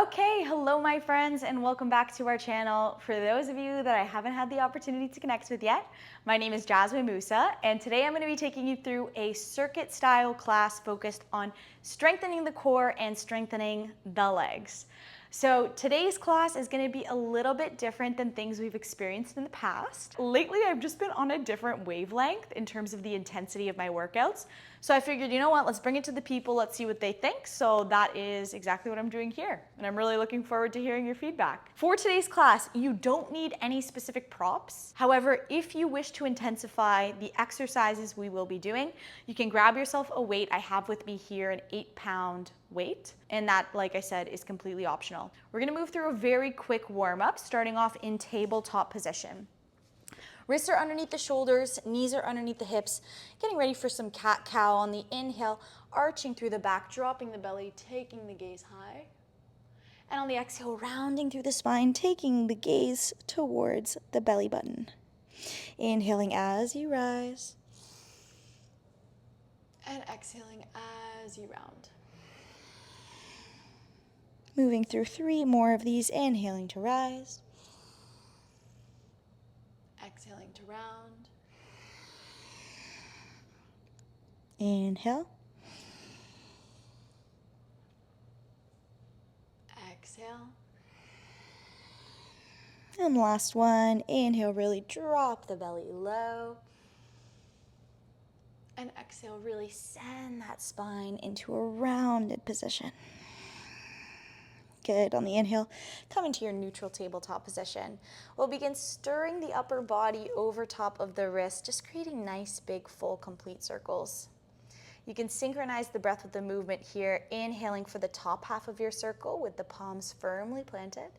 Okay, hello my friends and welcome back to our channel. For those of you that I haven't had the opportunity to connect with yet, my name is Jasmine Musa and today I'm going to be taking you through a circuit style class focused on strengthening the core and strengthening the legs. So today's class is going to be a little bit different than things we've experienced in the past. Lately, I've just been on a different wavelength in terms of the intensity of my workouts. So I figured, you know what, let's bring it to the people, let's see what they think. So that is exactly what I'm doing here. And I'm really looking forward to hearing your feedback. For today's class, you don't need any specific props. However, if you wish to intensify the exercises we will be doing, you can grab yourself a weight. I have with me here an 8-pound weight. And that, like I said, is completely optional. We're gonna move through a very quick warm-up, starting off in tabletop position. Wrists are underneath the shoulders, knees are underneath the hips, getting ready for some cat-cow on the inhale, arching through the back, dropping the belly, taking the gaze high. And on the exhale, rounding through the spine, taking the gaze towards the belly button. Inhaling as you rise. And exhaling as you round. Moving through 3 more of these, inhaling to rise. Exhaling to round. Inhale. Exhale. And last one, inhale, really drop the belly low. And exhale, really send that spine into a rounded position. Good. On the inhale, come into your neutral tabletop position. We'll begin stirring the upper body over top of the wrist, just creating nice, big, full, complete circles. You can synchronize the breath with the movement here, inhaling for the top half of your circle with the palms firmly planted,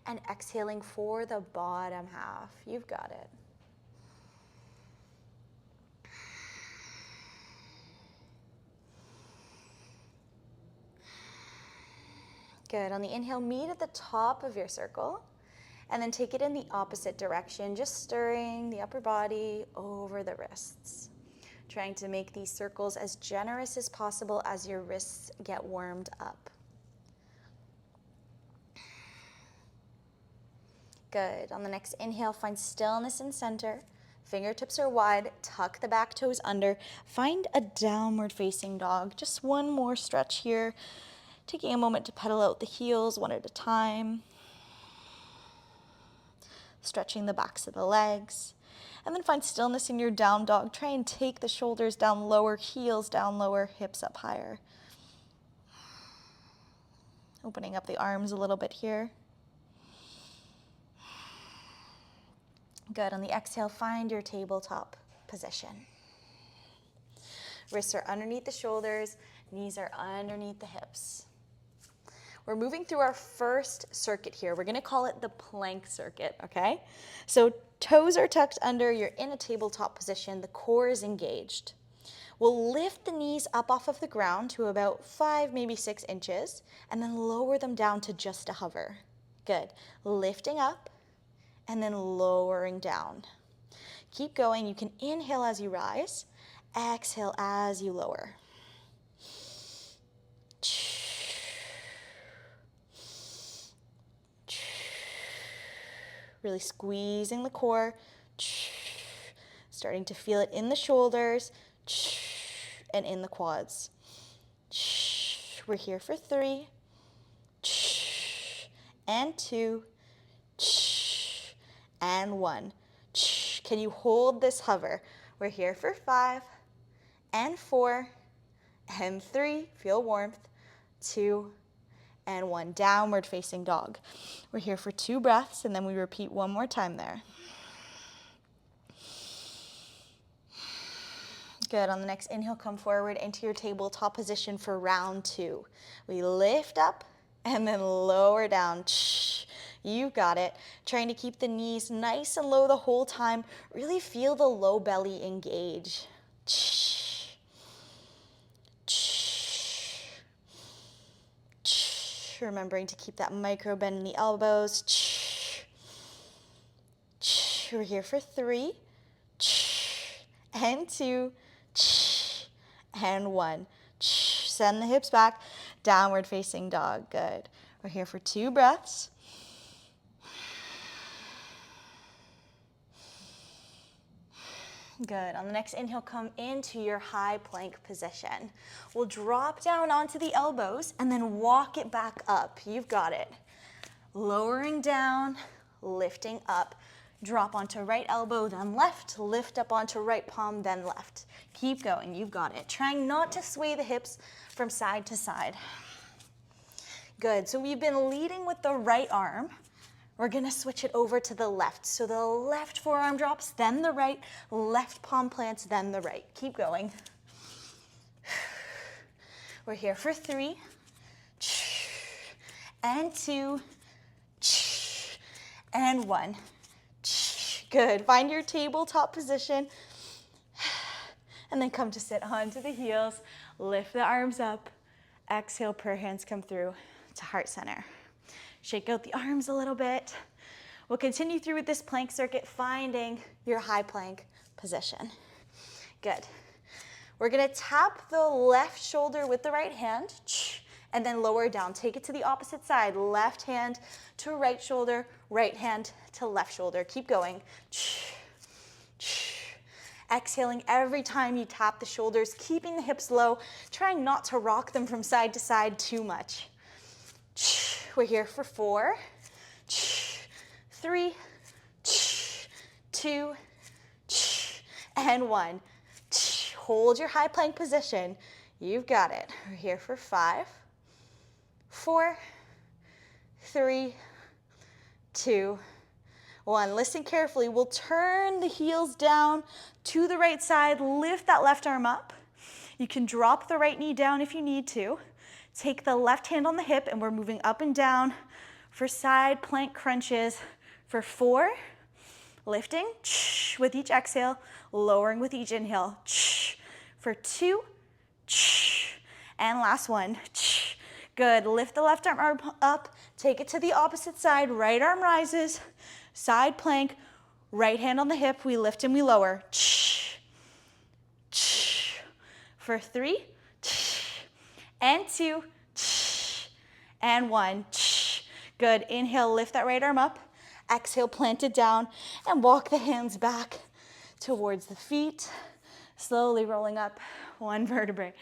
and exhaling for the bottom half. You've got it. Good. On the inhale, meet at the top of your circle, and then take it in the opposite direction, just stirring the upper body over the wrists. Trying to make these circles as generous as possible as your wrists get warmed up. Good. On the next inhale, find stillness in center. Fingertips are wide, tuck the back toes under. Find a downward facing dog. Just one more stretch here. Taking a moment to pedal out the heels one at a time. Stretching the backs of the legs. And then find stillness in your down dog. Try and take the shoulders down lower, heels down lower, hips up higher. Opening up the arms a little bit here. Good. On the exhale, find your tabletop position. Wrists are underneath the shoulders, knees are underneath the hips. We're moving through our first circuit here. We're gonna call it the plank circuit, okay? So toes are tucked under, you're in a tabletop position, the core is engaged. We'll lift the knees up off of the ground to about 5, maybe 6 inches, and then lower them down to just a hover. Good. Lifting up, and then lowering down. Keep going. You can inhale as you rise, exhale as you lower. Really squeezing the core, starting to feel it in the shoulders and in the quads. We're here for 3 and 2 and 1. Can you hold this hover? We're here for 5 and 4 and 3. Feel warmth. 2 and 1. Downward facing dog. We're here for 2 breaths, and then we repeat one more time there. Good. On the next inhale, come forward into your tabletop position for round 2. We lift up and then lower down. You got it. Trying to keep the knees nice and low the whole time. Really feel the low belly engage. Remembering to keep that micro bend in the elbows. We're here for 3 and 2 and 1. Send the hips back. Downward facing dog. Good. We're here for 2 breaths. Good. On the next inhale, come into your high plank position. We'll drop down onto the elbows and then walk it back up. You've got it. Lowering down, lifting up. Drop onto right elbow, then left. Lift up onto right palm, then left. Keep going. You've got it. Trying not to sway the hips from side to side. Good. So we've been leading with the right arm. We're gonna switch it over to the left. So the left forearm drops, then the right, left palm plants, then the right. Keep going. We're here for 3, and 2, and 1. Good. Find your tabletop position, and then come to sit onto the heels. Lift the arms up. Exhale, prayer hands come through to heart center. Shake out the arms a little bit. We'll continue through with this plank circuit, finding your high plank position. Good. We're gonna tap the left shoulder with the right hand, and then lower down. Take it to the opposite side. Left hand to right shoulder, right hand to left shoulder. Keep going. Exhaling every time you tap the shoulders, keeping the hips low, trying not to rock them from side to side too much. We're here for 4, 3, 2, and 1. Hold your high plank position. You've got it. We're here for 5, 4, 3, 2, 1. Listen carefully. We'll turn the heels down to the right side. Lift that left arm up. You can drop the right knee down if you need to. Take the left hand on the hip, and we're moving up and down for side plank crunches for 4, lifting with each exhale, lowering with each inhale for 2, and last 1. Good. Lift the left arm up, take it to the opposite side, right arm rises, side plank, right hand on the hip, we lift and we lower. For 3, and 2, and 1. Good. Inhale, lift that right arm up. Exhale, plant it down and walk the hands back towards the feet. Slowly rolling up 1 vertebrae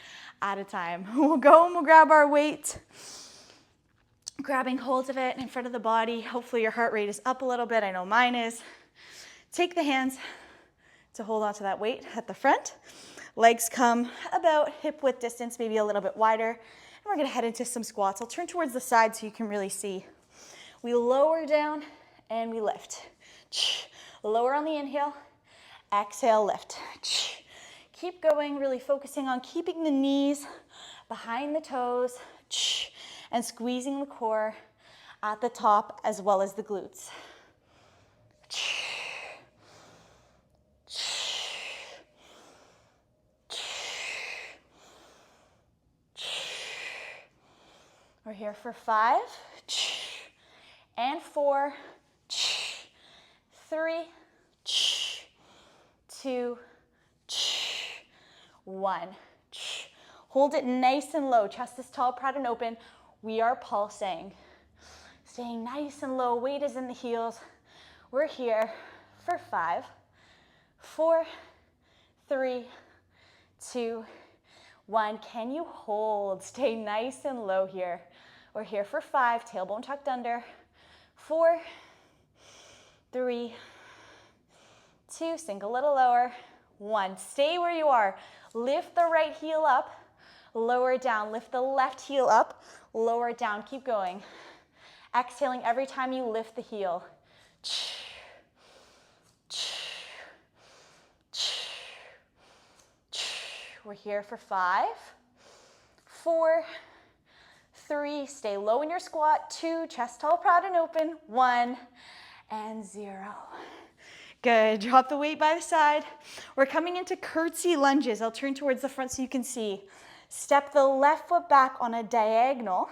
at a time. We'll go and we'll grab our weight. Grabbing hold of it in front of the body. Hopefully your heart rate is up a little bit. I know mine is. Take the hands to hold onto that weight at the front. Legs come about hip width distance, maybe a little bit wider. And we're gonna head into some squats. I'll turn towards the side so you can really see. We lower down and we lift. Lower on the inhale, exhale, lift. Keep going, really focusing on keeping the knees behind the toes and squeezing the core at the top as well as the glutes. We're here for 5, and 4, 3, 2, 1. Hold it nice and low. Chest is tall, proud and open. We are pulsing. Staying nice and low. Weight is in the heels. We're here for 5, 4, 3, 2, 1. Can you hold? Stay nice and low here. We're here for 5, tailbone tucked under. 4, 3, 2, sink a little lower. 1, stay where you are. Lift the right heel up, lower it down. Lift the left heel up, lower it down. Keep going. Exhaling every time you lift the heel. We're here for 5, 4, 3, stay low in your squat. 2, chest tall, proud and open. 1, and 0. Good. Drop the weight by the side. We're coming into curtsy lunges. I'll turn towards the front so you can see. Step the left foot back on a diagonal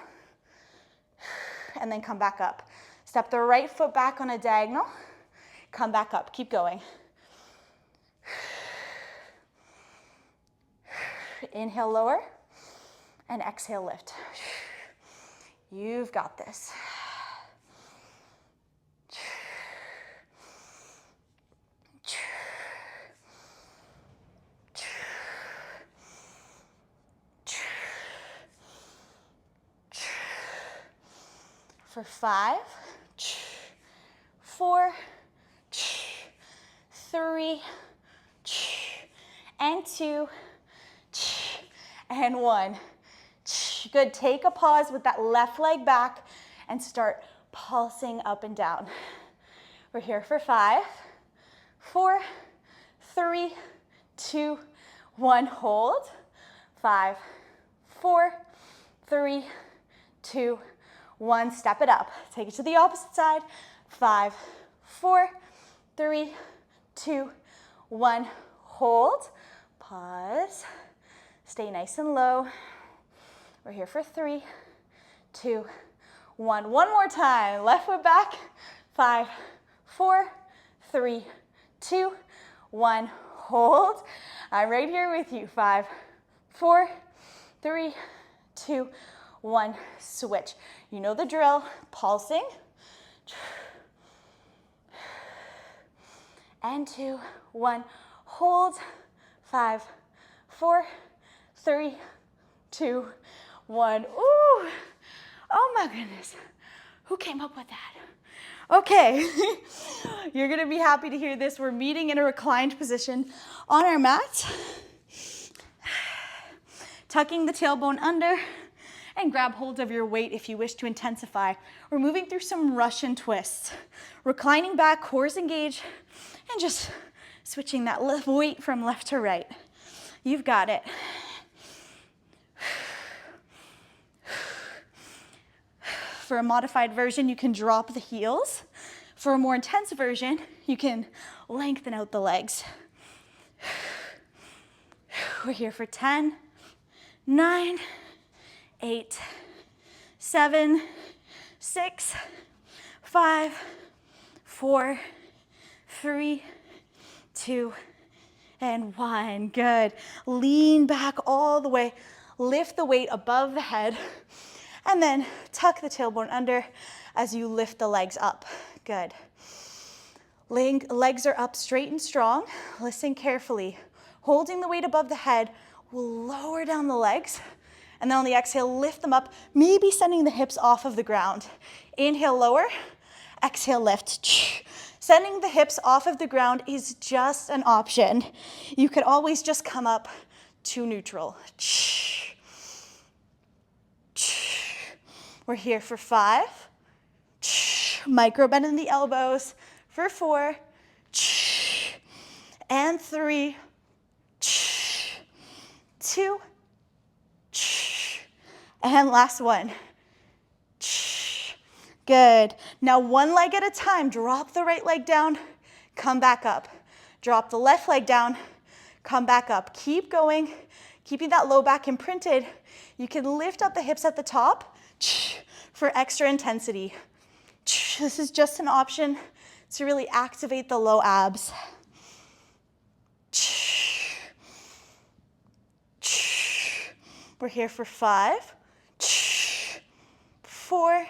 and then come back up. Step the right foot back on a diagonal, come back up. Keep going. Inhale, lower, and exhale, lift. You've got this. For 5, 4, 3, and 2, and 1. Good, take a pause with that left leg back and start pulsing up and down. We're here for 5, 4, 3, 2, 1, hold. 5, 4, 3, 2, 1, step it up. Take it to the opposite side. 5, 4, 3, 2, 1, hold. Pause. Stay nice and low. We're here for 3, 2, 1. One more time. Left foot back. 5, 4, 3, 2, 1. Hold. I'm right here with you. 5, 4, 3, 2, 1. Switch. You know the drill. Pulsing. And 2, 1. Hold. 5, 4, 3, 2, 1. Ooh. Oh my goodness. Who came up with that? Okay. You're going to be happy to hear this. We're meeting in a reclined position on our mat. Tucking the tailbone under and grab hold of your weight if you wish to intensify. We're moving through some Russian twists. Reclining back, cores engaged, and just switching that weight from left to right. You've got it. For a modified version, you can drop the heels. For a more intense version, you can lengthen out the legs. We're here for 10, 9, 8, 7, 6, 5, 4, 3, 2, and 1. Good. Lean back all the way. Lift the weight above the head. And then tuck the tailbone under as you lift the legs up. Good. Legs are up straight and strong. Listen carefully. Holding the weight above the head, we'll lower down the legs. And then on the exhale, lift them up, maybe sending the hips off of the ground. Inhale, lower. Exhale, lift. Sending the hips off of the ground is just an option. You could always just come up to neutral. We're here for 5. Micro bend in the elbows. For 4. And 3. 2. And last one. Good. Now one leg at a time. Drop the right leg down. Come back up. Drop the left leg down. Come back up. Keep going. Keeping that low back imprinted. You can lift up the hips at the top for extra intensity. This is just an option to really activate the low abs. We're here for 5, 4,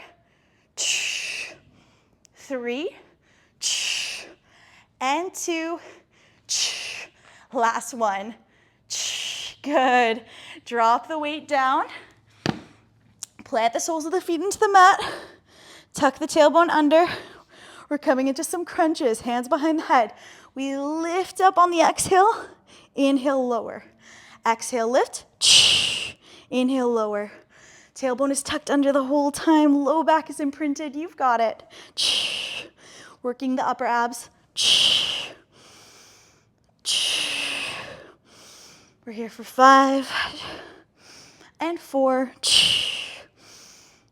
3, and 2. Last one. Good. Drop the weight down. Plant the soles of the feet into the mat. Tuck the tailbone under. We're coming into some crunches. Hands behind the head. We lift up on the exhale. Inhale, lower. Exhale, lift. Inhale, lower. Tailbone is tucked under the whole time. Low back is imprinted. You've got it. Working the upper abs. We're here for 5 and 4.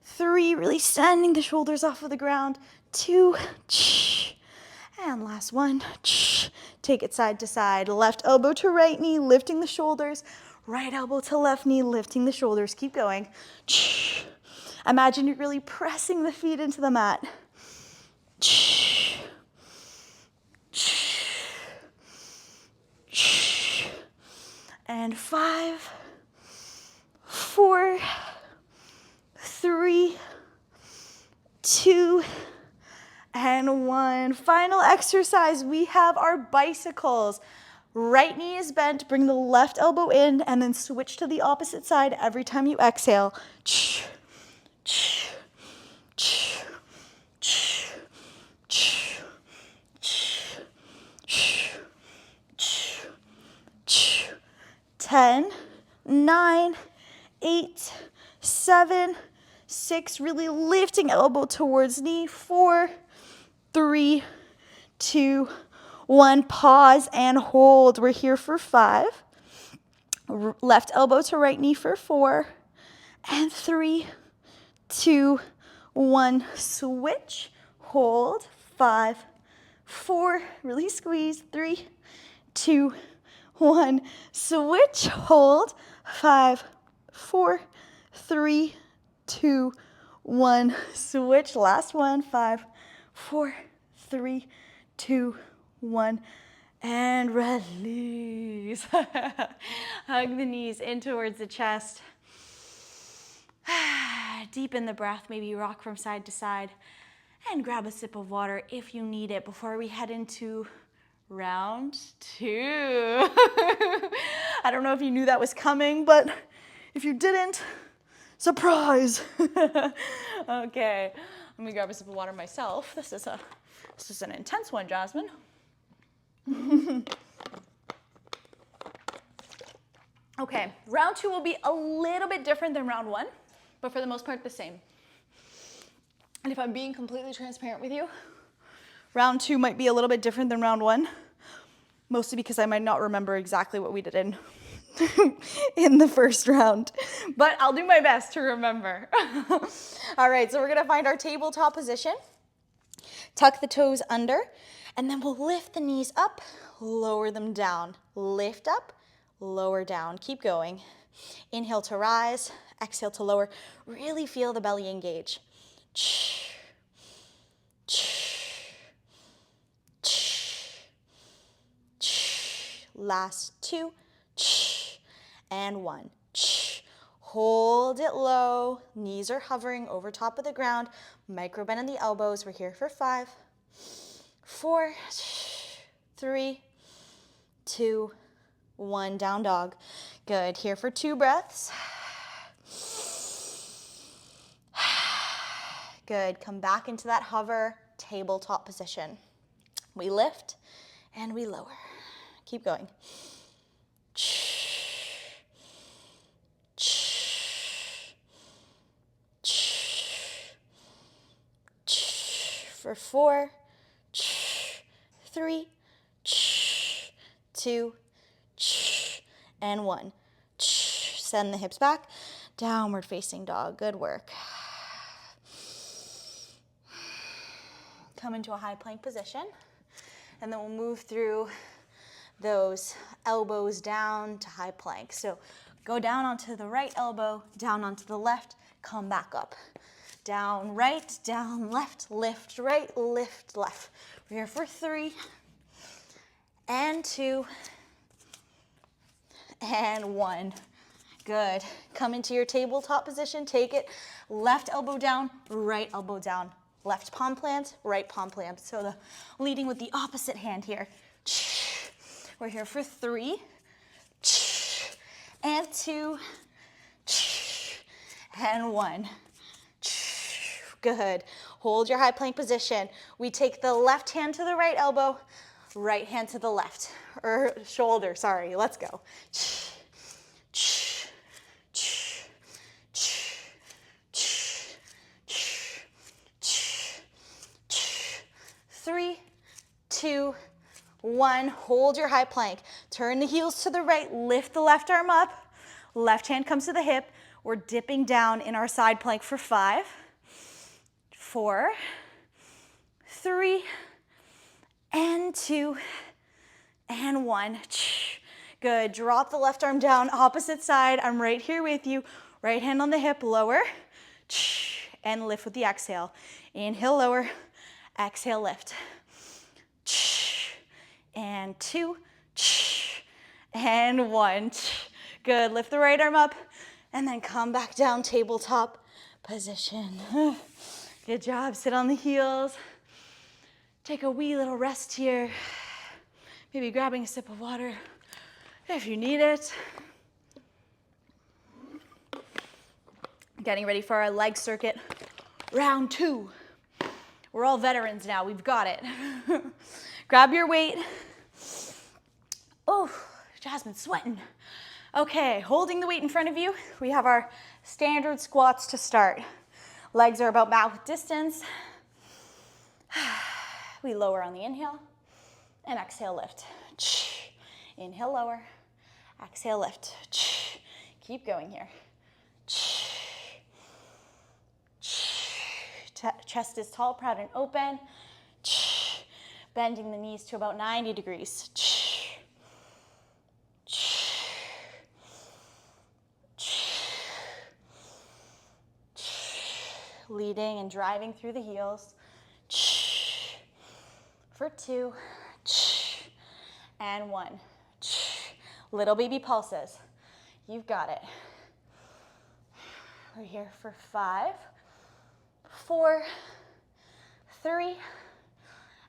3, really sending the shoulders off of the ground. 2, and last one. Take it side to side. Left elbow to right knee, lifting the shoulders. Right elbow to left knee, lifting the shoulders. Keep going. Imagine you're really pressing the feet into the mat. And 5, 4, 3, 2, and 1. Final exercise, we have our bicycles. Right knee is bent, bring the left elbow in, and then switch to the opposite side every time you exhale. 10, 9, 8, 7, 6, really lifting elbow towards knee. 4, 3, 2, 1. Pause and hold. We're here for 5. Left elbow to right knee for 4. And 3, 2, 1. Switch, hold. 5, 4, really squeeze. 3, 2, 1. Switch, hold. 5, 4, 3, 2, 1. Switch, last one. 5, 4, 3, 2, 1. And release. Hug the knees in towards the chest. Deepen the breath, maybe rock from side to side. And grab a sip of water if you need it before we head into round 2. I don't know if you knew that was coming, but if you didn't, surprise. Okay, let me grab a sip of water myself. This is an intense one, Jasmine. Okay, round 2 will be a little bit different than round 1, but for the most part the same. And if I'm being completely transparent with you, round 2 might be a little bit different than round 1, mostly because I might not remember exactly what we did in the first round, but I'll do my best to remember. All right, so we're gonna find our tabletop position, tuck the toes under, and then we'll lift the knees up, lower them down. Lift up, lower down. Keep going. Inhale to rise, exhale to lower. Really feel the belly engage. Last 2, and 1. Hold it low. Knees are hovering over top of the ground. Micro bend in the elbows. We're here for 5, 4, 3, 2, 1. Down dog. Good. Here for 2 breaths. Good. Come back into that hover tabletop position. We lift and we lower. Keep going. For 4, 3, 2, and 1. Send the hips back. Downward facing dog. Good work. Come into a high plank position, and then we'll move through those elbows down to high plank. So go down onto the right elbow, down onto the left, come back up. Down right, down left, lift right, lift left. We're here for 3, and 2, and 1. Good. Come into your tabletop position, take it, left elbow down, right elbow down. Left palm plant, right palm plant. So leading with the opposite hand here. We're here for 3, and 2, and 1. Good. Hold your high plank position. We take the left hand to the right elbow, right hand to the left, or shoulder, sorry. Let's go. 3, 2, 1. Hold your high plank. Turn the heels to the right. Lift the left arm up. Left hand comes to the hip. We're dipping down in our side plank for 5, 4, 3, and 2, and 1. Good. Drop the left arm down. Opposite side. I'm right here with you. Right hand on the hip. Lower. And lift with the exhale. Inhale, lower. Exhale, lift. And 2, and 1. Good. Lift the right arm up, and then come back down, tabletop position. Good job. Sit on the heels. Take a wee little rest here. Maybe grabbing a sip of water if you need it. Getting ready for our leg circuit, round 2. We're all veterans now, we've got it. Grab your weight. Oh, Jasmine's sweating. Okay, holding the weight in front of you, we have our standard squats to start. Legs are about mouth distance. We lower on the inhale and exhale, lift. Inhale, lower, exhale, lift. Keep going here. Chest is tall, proud, and open. Bending the knees to about 90 degrees. Leading and driving through the heels. For 2. And 1. Little baby pulses. You've got it. We're here for 5, 4, 3,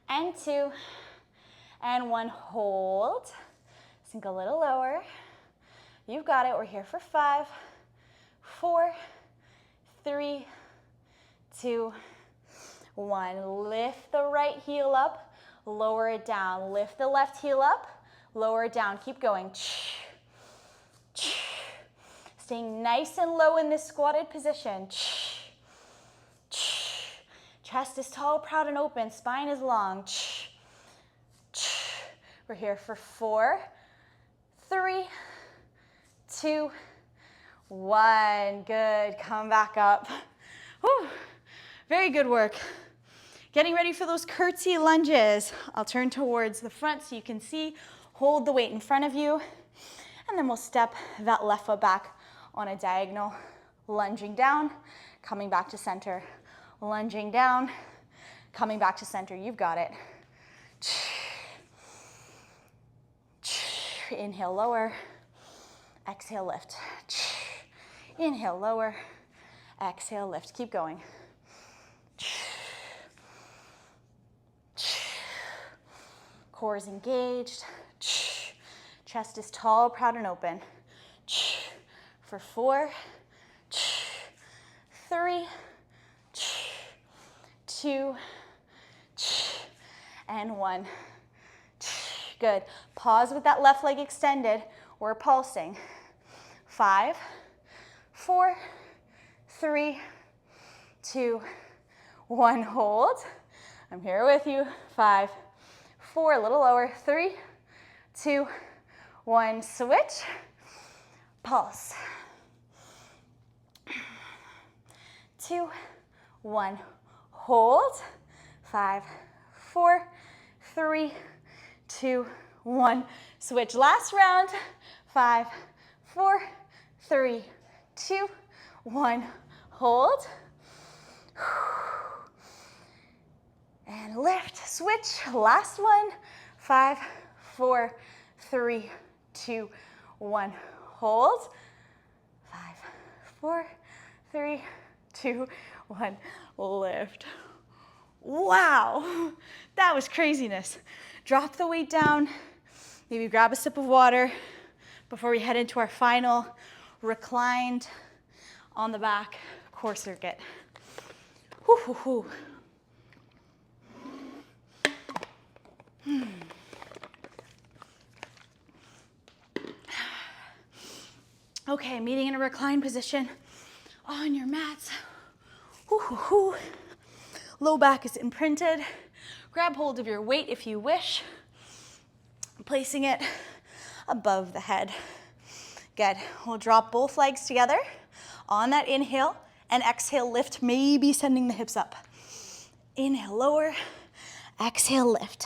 and 2, and 1. Hold. Sink a little lower. You've got it. We're here for 5, 4, 3, 2, 1. Lift the right heel up, lower it down. Lift the left heel up, lower it down. Keep going. Staying nice and low in this squatted position. Chest is tall, proud, and open. Spine is long. We're here for 4, 3, 2, 1. Good. Come back up. Whew. Very good work. Getting ready for those curtsy lunges. I'll turn towards the front so you can see. Hold the weight in front of you. And then we'll step that left foot back on a diagonal, lunging down, coming back to center. Lunging down, coming back to center. You've got it. Inhale, lower. Exhale, lift. Inhale, lower. Exhale, lift. Keep going. Core is engaged. Chest is tall, proud, and open. For 4, 3, 2, and 1. Good. Pause with that left leg extended. We're pulsing. 5, 4, 3, 2, 1. Hold. I'm here with you. 5, 4, a little lower. 3, 2, 1. Switch. Pulse. 2, 1. Hold. 5, 4, 3, 2, 1. Switch. Last round. 5, 4, 3, 2, 1. Hold. And lift. Switch. Last one. 5, 4, 3, 2, 1. Hold. 5, 4, 3, 2, 1. Lift. Wow, that was craziness. Drop the weight down. Maybe grab a sip of water before we head into our final reclined on the back core circuit. Whew, whew, whew. Okay, meeting in a reclined position on your mats. Whew, whew, whew. Low back is imprinted. Grab hold of your weight if you wish, placing it above the head. Good. We'll drop both legs together on that inhale and exhale, lift, maybe sending the hips up. Inhale, lower. Exhale, lift.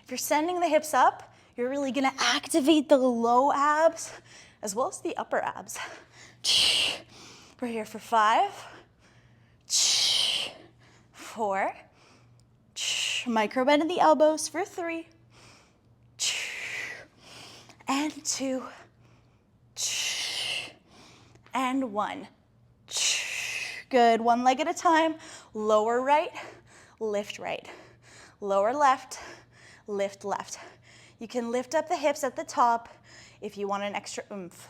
If you're sending the hips up, you're really gonna activate the low abs as well as the upper abs. We're here for 5, 4, micro bend in the elbows for 3, and 2, and 1. Good, one leg at a time. Lower right, lift right. Lower left, lift left. You can lift up the hips at the top if you want an extra oomph.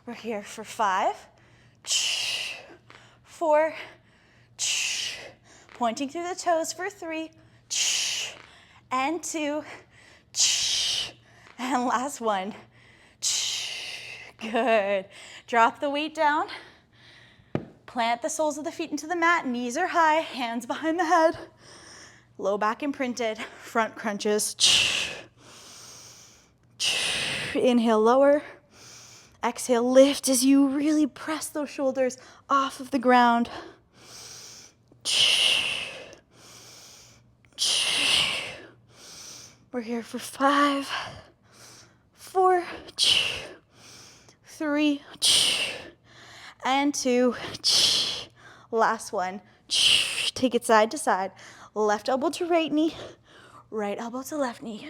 We're here for 5, 4, pointing through the toes for 3, and 2, and last 1. Good. Drop the weight down. Plant the soles of the feet into the mat. Knees are high, hands behind the head. Low back imprinted, front crunches. Inhale, lower. Exhale, lift as you really press those shoulders off of the ground. We're here for 5, 4, 3, and 2. Last one. Take it side to side. Left elbow to right knee, right elbow to left knee.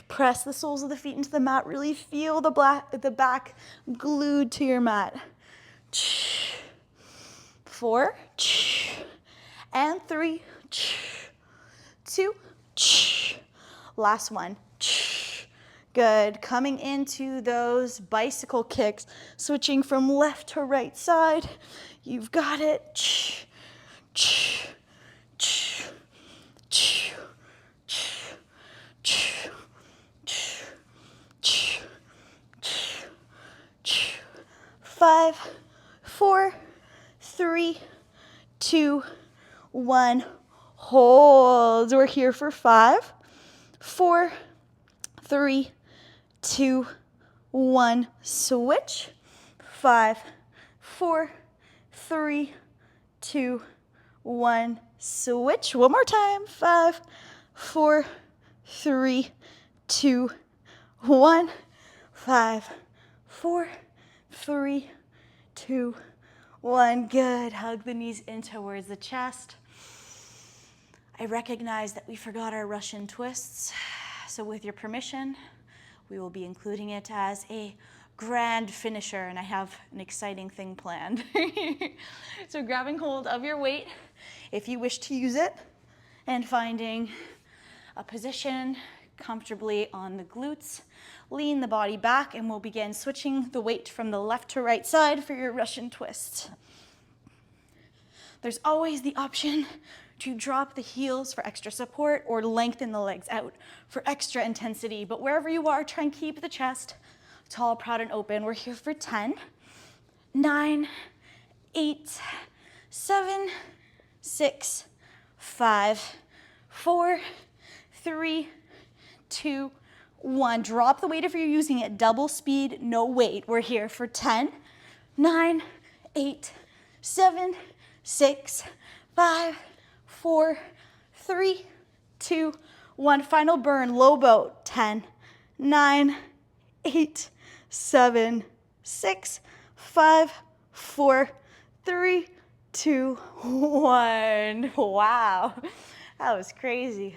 Press the soles of the feet into the mat. Really feel the back glued to your mat. 4, and 3, 2, last one. Good. Coming into those bicycle kicks, switching from left to right side. You've got it. 5, 4, 3, 2, 1. Hold. We're here for 5, 4, 3, 2, 1. Switch. 5, 4, 3, 2, 1. Switch. One more time. 5, 4, 3, 2, 1. 5, 4, 3, 2, 1. Good. Hug the knees in towards the chest. I recognize that we forgot our Russian twists, so with your permission, we will be including it as a grand finisher, and I have an exciting thing planned. So grabbing hold of your weight, if you wish to use it, and finding a position comfortably on the glutes. Lean the body back, and we'll begin switching the weight from the left to right side for your Russian twist. There's always the option to drop the heels for extra support or lengthen the legs out for extra intensity. But wherever you are, try and keep the chest tall, proud, and open. We're here for 10, 9, 8, 7, 6, 5, 4, 3, 2, 1. Drop the weight if you're using it. Double speed, no weight. We're here for 10, 9, 8, 7, 6, 5, 4, 3, 2, 1. Final burn, low boat. 10, 9, 8, 7, 6, 5, 4, 3, 2, 1. Wow, that was crazy.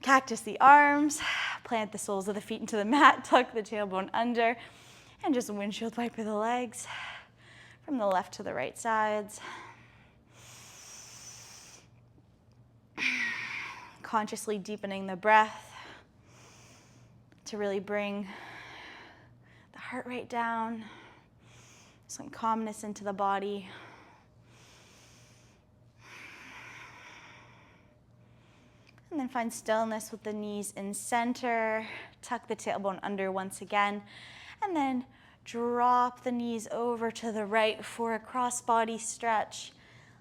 Cactus the arms, plant the soles of the feet into the mat, tuck the tailbone under, and just windshield wiper the legs from the left to the right sides. Consciously deepening the breath to really bring the heart rate down, some calmness into the body. And then find stillness with the knees in center. Tuck the tailbone under once again. And then drop the knees over to the right for a cross-body stretch.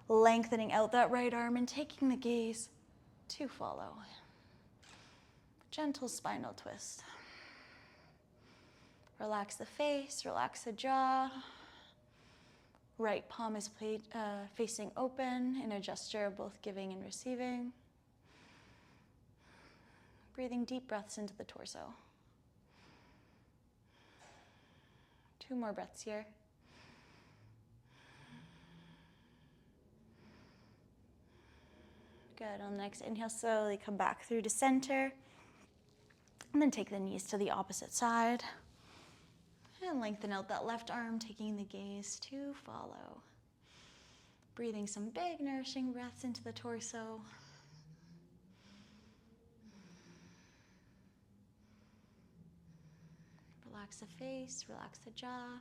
Lengthening out that right arm and taking the gaze to follow. Gentle spinal twist. Relax the face, relax the jaw. Right palm is facing open in a gesture of both giving and receiving. Breathing deep breaths into the torso. 2 more breaths here. Good. On the next inhale, slowly come back through to center. And then take the knees to the opposite side. And lengthen out that left arm, taking the gaze to follow. Breathing some big, nourishing breaths into the torso. Relax the face, relax the jaw.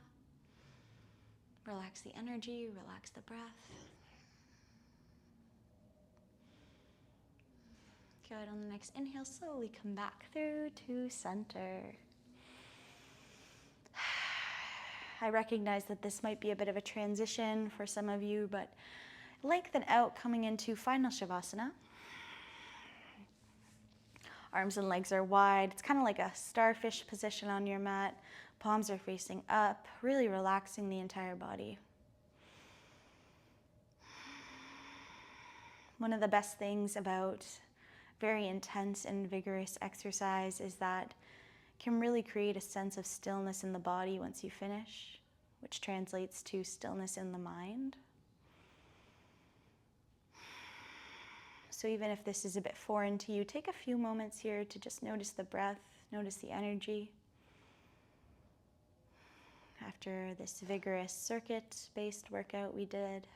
Relax the energy, relax the breath. Good. On the next inhale, slowly come back through to center. I recognize that this might be a bit of a transition for some of you, but lengthen out coming into final Shavasana. Arms and legs are wide. It's kind of like a starfish position on your mat. Palms are facing up, really relaxing the entire body. One of the best things about very intense and vigorous exercise is that it can really create a sense of stillness in the body once you finish, which translates to stillness in the mind. So even if this is a bit foreign to you, take a few moments here to just notice the breath, notice the energy. After this vigorous circuit-based workout we did.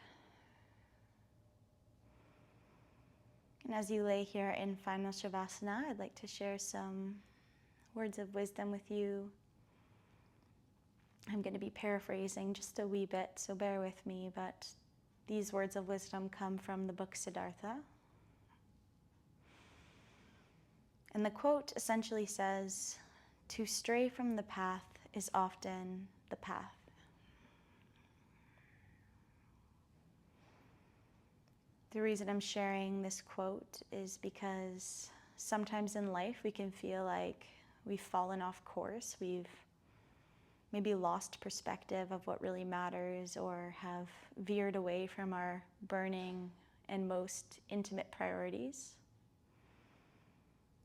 And as you lay here in final Shavasana, I'd like to share some words of wisdom with you. I'm going to be paraphrasing just a wee bit, so bear with me, but these words of wisdom come from the book Siddhartha. And the quote essentially says, "To stray from the path is often the path." The reason I'm sharing this quote is because sometimes in life we can feel like we've fallen off course, we've maybe lost perspective of what really matters, or have veered away from our burning and most intimate priorities.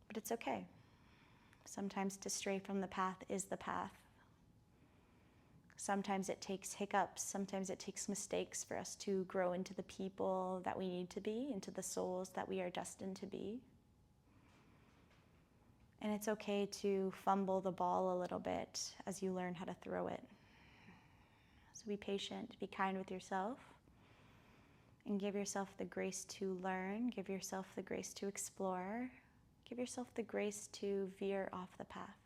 But it's okay. Sometimes to stray from the path is the path. Sometimes it takes hiccups, sometimes it takes mistakes for us to grow into the people that we need to be, into the souls that we are destined to be. And it's okay to fumble the ball a little bit as you learn how to throw it. So be patient, be kind with yourself, and give yourself the grace to learn, give yourself the grace to explore, give yourself the grace to veer off the path.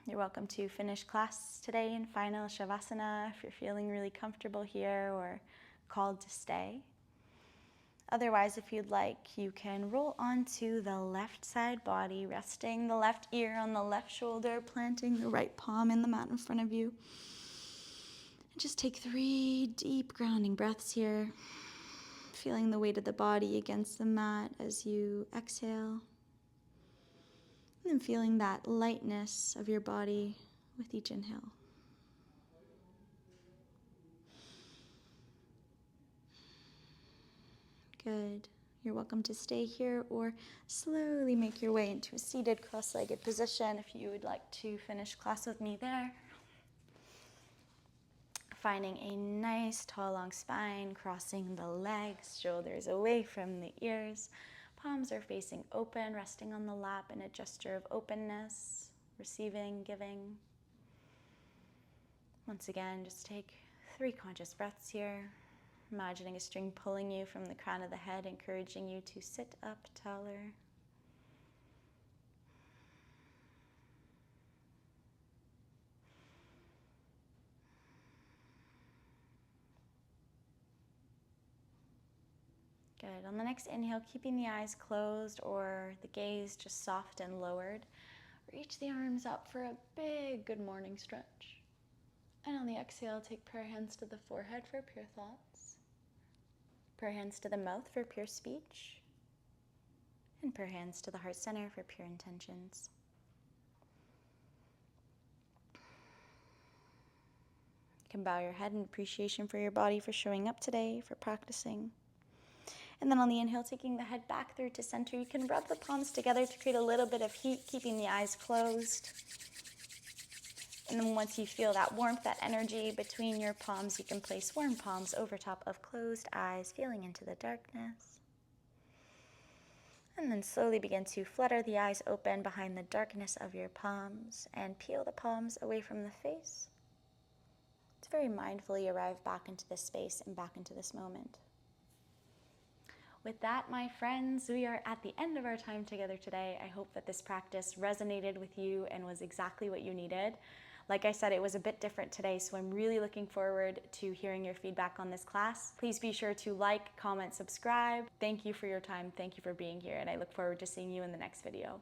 You're welcome to finish class today in final Shavasana if you're feeling really comfortable here or called to stay. Otherwise, if you'd like, you can roll onto the left side body, resting the left ear on the left shoulder, planting the right palm in the mat in front of you. And just take 3 deep grounding breaths here, feeling the weight of the body against the mat as you exhale. And then feeling that lightness of your body with each inhale. Good. You're welcome to stay here or slowly make your way into a seated cross-legged position if you would like to finish class with me there. Finding a nice tall long spine, crossing the legs, shoulders away from the ears. Palms are facing open, resting on the lap in a gesture of openness, receiving, giving. Once again, just take 3 conscious breaths here. Imagining a string pulling you from the crown of the head, encouraging you to sit up taller. Good. On the next inhale, keeping the eyes closed or the gaze just soft and lowered, reach the arms up for a big good morning stretch. And on the exhale, take prayer hands to the forehead for pure thoughts. Prayer hands to the mouth for pure speech. And prayer hands to the heart center for pure intentions. You can bow your head in appreciation for your body for showing up today, for practicing. And then on the inhale, taking the head back through to center, you can rub the palms together to create a little bit of heat, keeping the eyes closed. And then once you feel that warmth, that energy between your palms, you can place warm palms over top of closed eyes, feeling into the darkness. And then slowly begin to flutter the eyes open behind the darkness of your palms and peel the palms away from the face. To very mindfully arrive back into this space and back into this moment. With that, my friends, we are at the end of our time together today. I hope that this practice resonated with you and was exactly what you needed. Like I said, it was a bit different today, so I'm really looking forward to hearing your feedback on this class. Please be sure to like, comment, subscribe. Thank you for your time. Thank you for being here, and I look forward to seeing you in the next video.